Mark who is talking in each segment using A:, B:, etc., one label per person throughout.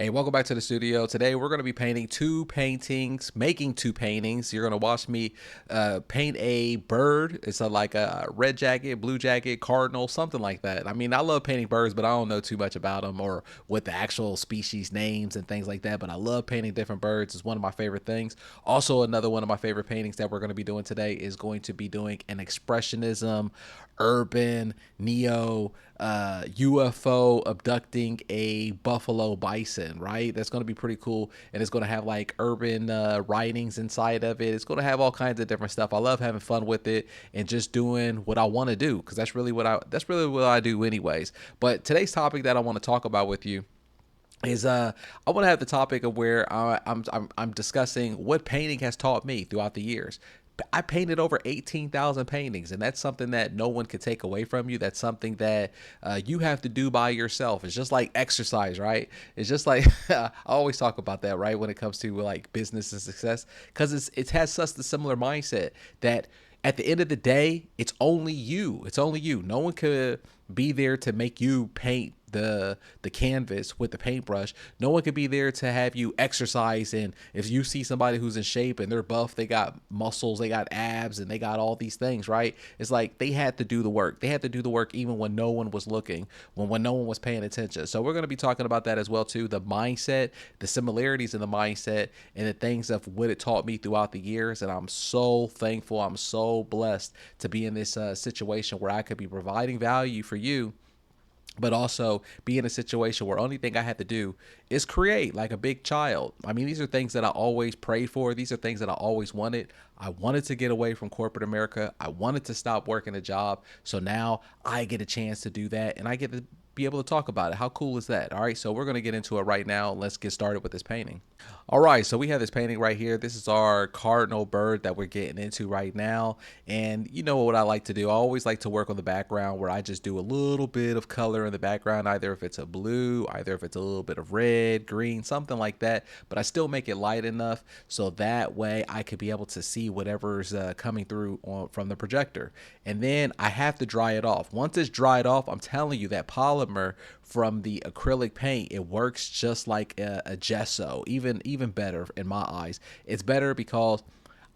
A: Hey, welcome back to the studio. Today we're going to be painting making two paintings. You're going to watch me paint a bird. It's like a red jacket, blue jacket, cardinal, something like that. I mean, I love painting birds, but I don't know too much about them or what the actual species names and things like that. But I love painting different birds. It's one of my favorite things. Also, another one of my favorite paintings that we're going to be doing today is going to be doing an expressionism, urban, neo, UFO abducting a buffalo bison, right? That's going to be pretty cool. And it's going to have like urban writings inside of it. It's going to have all kinds of different stuff. I love having fun with it and just doing what I want to do because that's really what I do anyways. But today's topic that I want to talk about with you is I want to have the topic of where I'm discussing what painting has taught me throughout the years. I painted over 18,000 paintings, and that's something that no one could take away from you. That's something that you have to do by yourself. It's just like exercise, right? It's just like I always talk about that, right? When it comes to like business and success, because it has such a similar mindset that at the end of the day, it's only you. It's only you. No one could be there to make you paint the canvas with the paintbrush. No one could be there to have you exercise. And if you see somebody who's in shape and they're buff, they got muscles, they got abs, and they got all these things, right? It's like they had to do the work. They had to do the work even when no one was looking, when no one was paying attention. So we're going to be talking about that as well too, the mindset, the similarities in the mindset, and the things of what it taught me throughout the years. And I'm so thankful, I'm so blessed to be in this situation where I could be providing value for you, but also be in a situation where only thing I had to do is create like a big child. I mean, these are things that I always prayed for. These are things that I always wanted. I wanted to get away from corporate America. I wanted to stop working a job. So now I get a chance to do that, and I get to be able to talk about it. How cool is that? All right, so we're going to get into it right now. Let's get started with this painting. All right, so we have this painting right here. This is our cardinal bird that we're getting into right now. And you know what I like to do? I always like to work on the background where I just do a little bit of color in the background, either if it's a blue, either if it's a little bit of red, green, something like that. But I still make it light enough so that way I could be able to see whatever's coming through from the projector. And then I have to dry it off. Once it's dried off, I'm telling you that polymer from the acrylic paint, it works just like a gesso, even better in my eyes. It's better because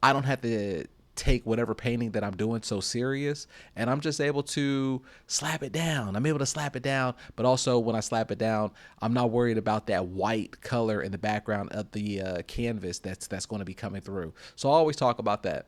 A: I don't have to take whatever painting that I'm doing so serious, and I'm just able to slap it down. I'm able to slap it down, but also when I slap it down, I'm not worried about that white color in the background of the canvas that's going to be coming through. So I always talk about that.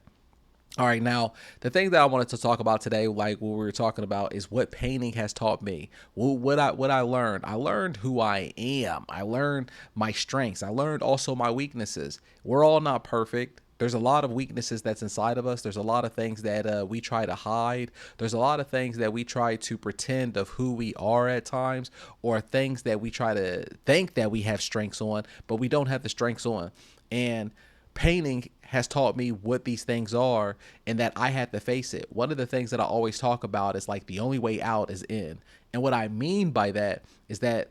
A: All right, now the thing that I wanted to talk about today, like what we were talking about, is what painting has taught me. What I learned. I learned who I am. I learned my strengths. I learned also my weaknesses. We're all not perfect. There's a lot of weaknesses that's inside of us. There's a lot of things that we try to hide. There's a lot of things that we try to pretend of who we are at times, or things that we try to think that we have strengths on, but we don't have the strengths on. And painting has taught me what these things are and that I had to face it. One of the things that I always talk about is like the only way out is in. And what I mean by that is that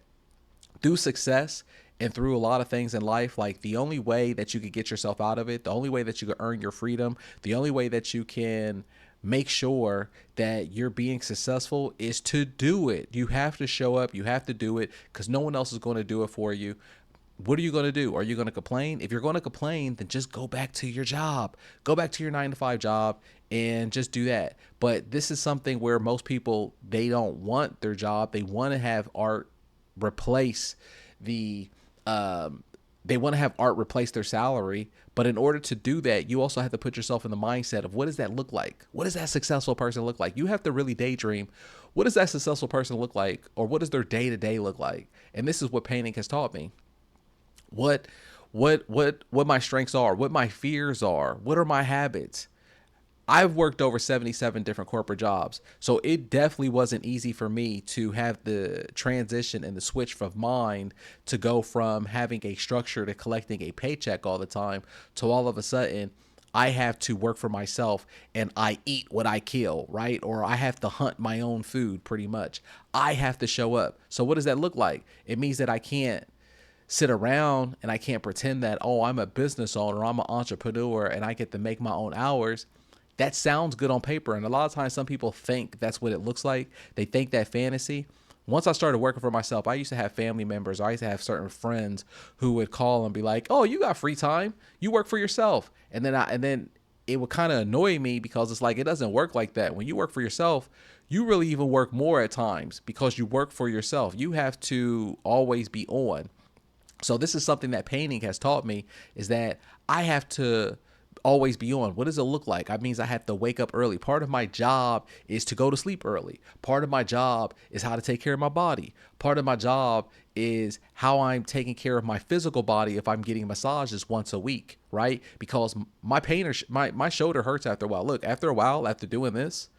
A: through success and through a lot of things in life, like the only way that you could get yourself out of it, the only way that you could earn your freedom, the only way that you can make sure that you're being successful is to do it. You have to show up. You have to do it because no one else is going to do it for you. What are you going to do? Are you going to complain? If you're going to complain, then just go back to your job. Go back to your 9 to 5 job and just do that. But this is something where most people, they don't want their job. They want to have art replace the they want to have art replace their salary. But in order to do that, you also have to put yourself in the mindset of what does that look like? What does that successful person look like? You have to really daydream. What does that successful person look like? Or what does their day-to-day look like? And this is what painting has taught me. What my strengths are, what my fears are, what are my habits. I've worked over 77 different corporate jobs, so it definitely wasn't easy for me to have the transition and the switch from mind to go from having a structure to collecting a paycheck all the time to all of a sudden I have to work for myself and I eat what I kill, right? Or I have to hunt my own food pretty much. I have to show up. So what does that look like? It means that I can't sit around and I can't pretend that, oh, I'm a business owner, I'm an entrepreneur, and I get to make my own hours. That sounds good on paper. And a lot of times some people think that's what it looks like. They think that fantasy. Once I started working for myself, I used to have family members, or I used to have certain friends who would call and be like, "Oh, you got free time? You work for yourself." And then it would kind of annoy me because it's like it doesn't work like that. When you work for yourself, you really even work more at times because you work for yourself. You have to always be on. So this is something that painting has taught me, is that I have to always be on. What does it look like? That means I have to wake up early. Part of my job is to go to sleep early. Part of my job is how to take care of my body. Part of my job is how I'm taking care of my physical body if I'm getting massages once a week, right? Because my shoulder hurts after a while. Look, after a while, after doing this,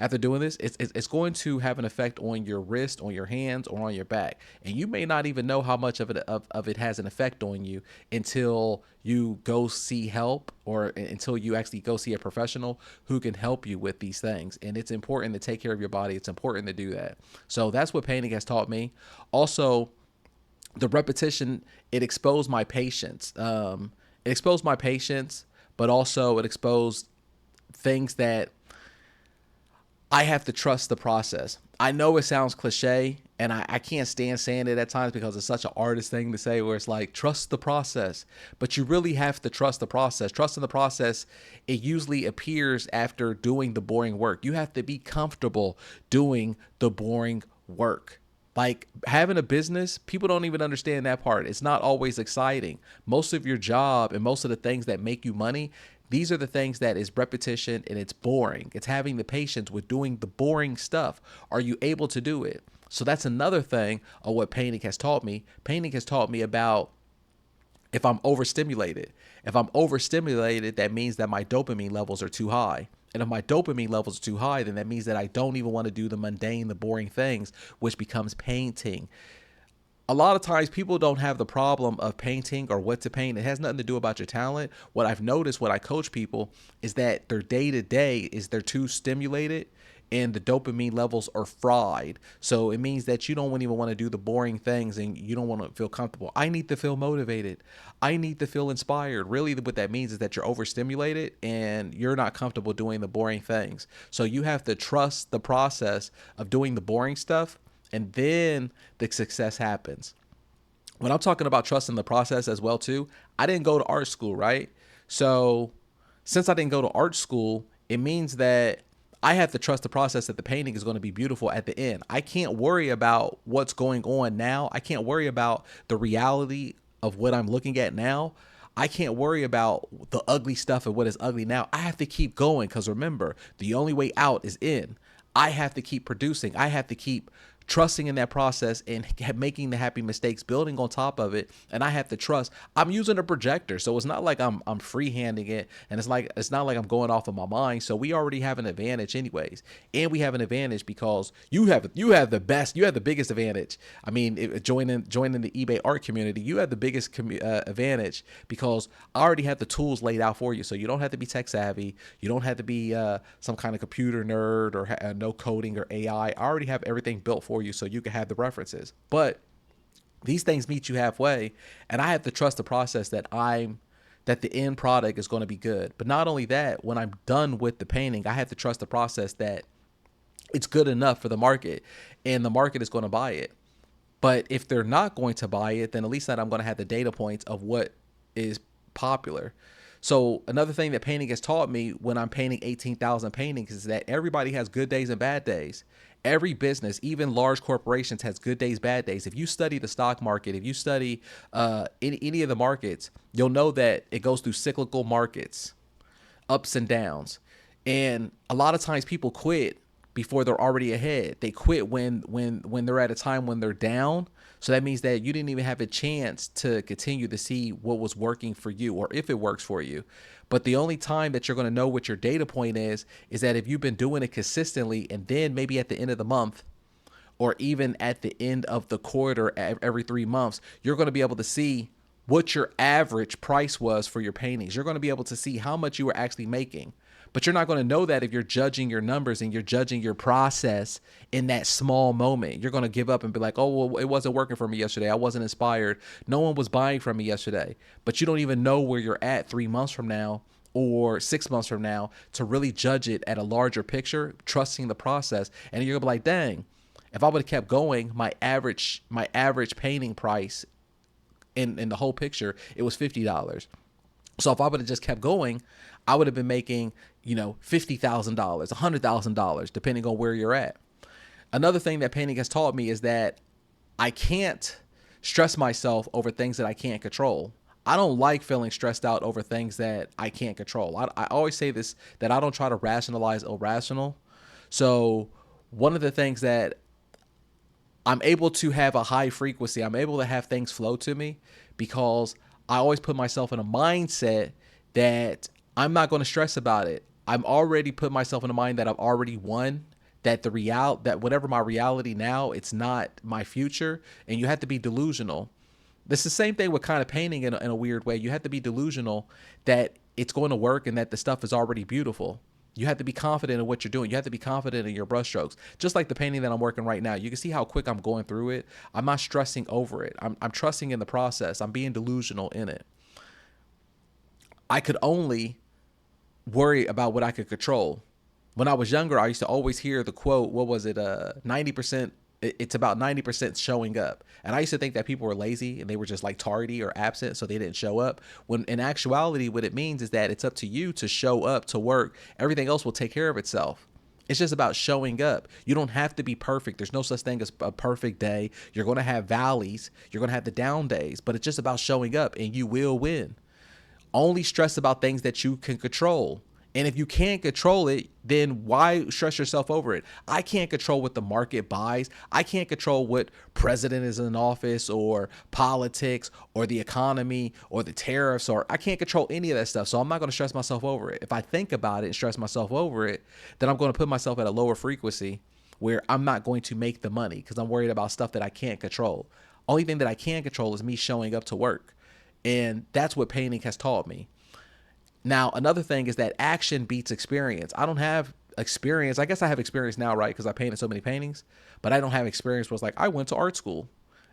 A: it's going to have an effect on your wrist, on your hands, or on your back. And you may not even know how much of it has an effect on you until you go see help, or until you actually go see a professional who can help you with these things. And it's important to take care of your body. It's important to do that. So that's what painting has taught me. Also, the repetition, it exposed my patience. It exposed my patience, but also it exposed things that I have to trust the process. I know it sounds cliche, and I can't stand saying it at times because it's such an artist thing to say, where it's like, trust the process. But you really have to trust the process. Trusting the process, it usually appears after doing the boring work. You have to be comfortable doing the boring work. Like having a business, people don't even understand that part. It's not always exciting. Most of your job and most of the things that make you money, these are the things that is repetition and it's boring. It's having the patience with doing the boring stuff. Are you able to do it? So that's another thing of what painting has taught me. Painting has taught me about if I'm overstimulated. If I'm overstimulated, that means that my dopamine levels are too high. And if my dopamine levels are too high, then that means that I don't even want to do the mundane, the boring things, which becomes painting. A lot of times people don't have the problem of painting or what to paint. It has nothing to do about your talent. What I've noticed when I coach people is that their day to day is they're too stimulated and the dopamine levels are fried. So it means that you don't even want to do the boring things and you don't want to feel comfortable. I need to feel motivated. I need to feel inspired. Really, what that means is that you're overstimulated and you're not comfortable doing the boring things. So you have to trust the process of doing the boring stuff, and then the success happens. When I'm talking about trusting the process as well too, I didn't go to art school, right? So since I didn't go to art school, it means that I have to trust the process that the painting is going to be beautiful at the end. I can't worry about what's going on now. I can't worry about the reality of what I'm looking at now. I can't worry about the ugly stuff and what is ugly now. I have to keep going, because remember, the only way out is in. I have to keep producing. I have to keep trusting in that process and making the happy mistakes, building on top of it. And I have to trust. I'm using a projector, so it's not like I'm freehanding it, and it's not like I'm going off of my mind. So we already have an advantage anyways, and we have an advantage because you have the biggest advantage. I mean, joining the eBay art community, you have the biggest advantage because I already have the tools laid out for you. So you don't have to be tech savvy. You don't have to be some kind of computer nerd or no coding or AI. I already have everything built for you so you can have the references. But these things meet you halfway, and I have to trust the process that the end product is going to be good. But not only that, when I'm done with the painting, I have to trust the process that it's good enough for the market and the market is going to buy it. But if they're not going to buy it, then at least that I'm going to have the data points of what is popular. So another thing that painting has taught me when I'm painting 18,000 paintings is that everybody has good days and bad days. Every business, even large corporations, has good days, bad days. If you study the stock market, if you study any of the markets, you'll know that it goes through cyclical markets, ups and downs. And a lot of times people quit before they're already ahead. They quit when they're at a time when they're down. So that means that you didn't even have a chance to continue to see what was working for you or if it works for you. But the only time that you're going to know what your data point is that if you've been doing it consistently, and then maybe at the end of the month or even at the end of the quarter every 3 months, you're going to be able to see what your average price was for your paintings. You're going to be able to see how much you were actually making. But you're not going to know that if you're judging your numbers and you're judging your process in that small moment. You're going to give up and be like, oh, well, it wasn't working for me yesterday. I wasn't inspired. No one was buying from me yesterday. But you don't even know where you're at 3 months from now or 6 months from now to really judge it at a larger picture, trusting the process. And you're going to be like, dang, If I would have kept going, my average painting price in the whole picture, it was $50. So if I would have just kept going, I would have been making, $50,000, $100,000, depending on where you're at. Another thing that painting has taught me is that I can't stress myself over things that I can't control. I don't like feeling stressed out over things that I can't control. I always say this, that I don't try to rationalize irrational. So one of the things that I'm able to have a high frequency, I'm able to have things flow to me because I always put myself in a mindset that I'm not going to stress about it. I'm already put myself in a mind that I've already won, that that whatever my reality now, it's not my future. And you have to be delusional. This is the same thing with kind of painting in a weird way. You have to be delusional that it's going to work and that the stuff is already beautiful. You have to be confident in what you're doing. You have to be confident in your brushstrokes. Just like the painting that I'm working right now. You can see how quick I'm going through it. I'm not stressing over it. I'm trusting in the process. I'm being delusional in it. I could only worry about what I could control. When I was younger, I used to always hear the quote, what was it? 90%. It's about 90% showing up. And I used to think that people were lazy and they were just like tardy or absent, so they didn't show up. When in actuality, what it means is that it's up to you to show up, to work. Everything else will take care of itself. It's just about showing up. You don't have to be perfect. There's no such thing as a perfect day. You're going to have valleys. You're going to have the down days, but it's just about showing up and you will win. Only stress about things that you can control. And if you can't control it, then why stress yourself over it? I can't control what the market buys. I can't control what president is in office or politics or the economy or the tariffs, or I can't control any of that stuff. So I'm not going to stress myself over it. If I think about it and stress myself over it, then I'm going to put myself at a lower frequency where I'm not going to make the money because I'm worried about stuff that I can't control. Only thing that I can control is me showing up to work. And that's what painting has taught me. Now, another thing is that action beats experience. I don't have experience. I guess I have experience now, right? Because I painted so many paintings, but I don't have experience where it's like, I went to art school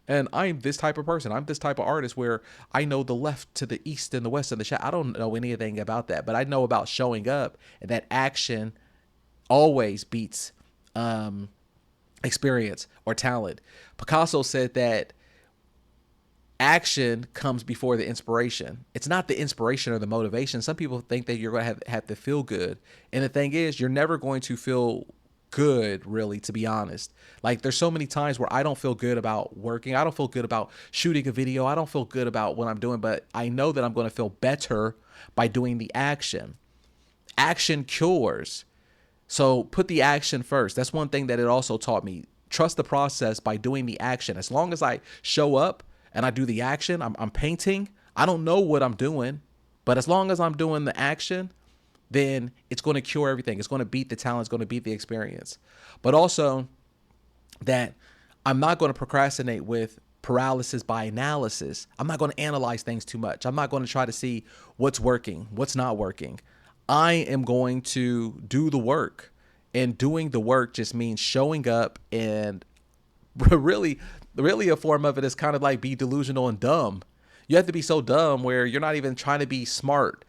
A: and I'm this type of person. I'm this type of artist where I know the left to the east and the west and the shadow. I don't know anything about that, but I know about showing up, and that action always beats experience or talent. Picasso said that action comes before the inspiration. It's not the inspiration or the motivation. Some people think that you're going to have to feel good. And the thing is, you're never going to feel good, really, to be honest. Like, there's so many times where I don't feel good about working. I don't feel good about shooting a video. I don't feel good about what I'm doing, but I know that I'm going to feel better by doing the action. Action cures. So put the action first. That's one thing that it also taught me. Trust the process by doing the action. As long as I show up and I do the action, I'm painting. I don't know what I'm doing, but as long as I'm doing the action, then it's going to cure everything. It's going to beat the talent. It's going to beat the experience. But also that I'm not going to procrastinate with paralysis by analysis. I'm not going to analyze things too much. I'm not going to try to see what's working, what's not working. I am going to do the work, and doing the work just means showing up. And really a form of it is kind of like be delusional and dumb. You have to be so dumb where you're not even trying to be smart.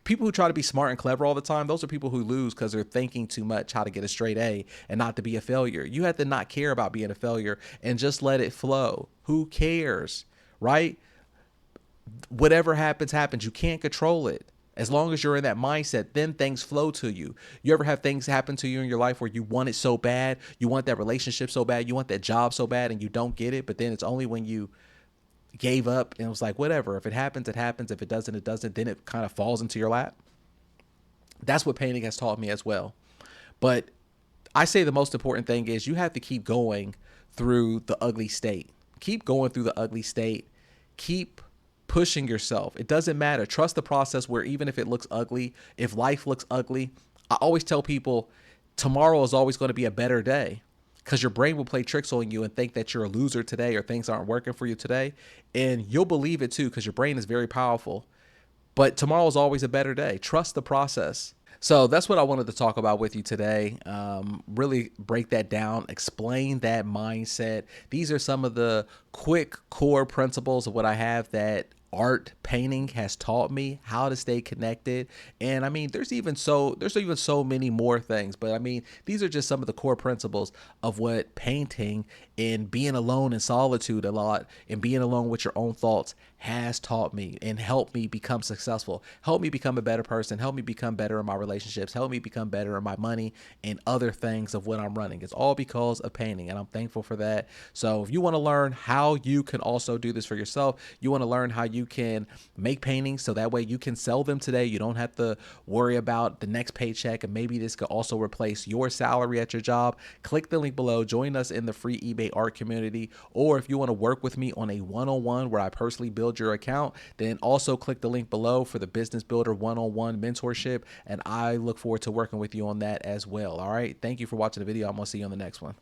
A: People who try to be smart and clever all the time, those are people who lose because they're thinking too much how to get a straight A and not to be a failure. You have to not care about being a failure and just let it flow. Who cares, right? Whatever happens, happens. You can't control it. As long as you're in that mindset, then things flow to you. You ever have things happen to you in your life where you want it so bad, you want that relationship so bad, you want that job so bad, and you don't get it, but then it's only when you gave up and it was like, whatever. If it happens, it happens. If it doesn't, it doesn't. Then it kind of falls into your lap. That's what painting has taught me as well. But I say the most important thing is you have to keep going through the ugly state. Keep going through the ugly state. Keep pushing yourself. It doesn't matter. Trust the process where even if it looks ugly, if life looks ugly, I always tell people tomorrow is always going to be a better day, because your brain will play tricks on you and think that you're a loser today or things aren't working for you today. And you'll believe it too, because your brain is very powerful. But tomorrow is always a better day. Trust the process. So that's what I wanted to talk about with you today. Really break that down, explain that mindset. These are some of the quick core principles of what I have that art painting has taught me, how to stay connected. And I mean, there's even so many more things, but I mean, these are just some of the core principles of what painting and being alone in solitude a lot and being alone with your own thoughts has taught me and helped me become successful, help me become a better person, help me become better in my relationships, help me become better in my money and other things of what I'm running. It's all because of painting, and I'm thankful for that. So if you want to learn how you can also do this for yourself, you want to learn how you can make paintings so that way you can sell them today. You don't have to worry about the next paycheck, and maybe this could also replace your salary at your job. Click the link below, join us in the free eBay art community, or if you want to work with me on a one-on-one where I personally build your account, then also click the link below for the Business Builder one-on-one mentorship, and I look forward to working with you on that as well. All right, thank you for watching the video. I'm gonna see you on the next one.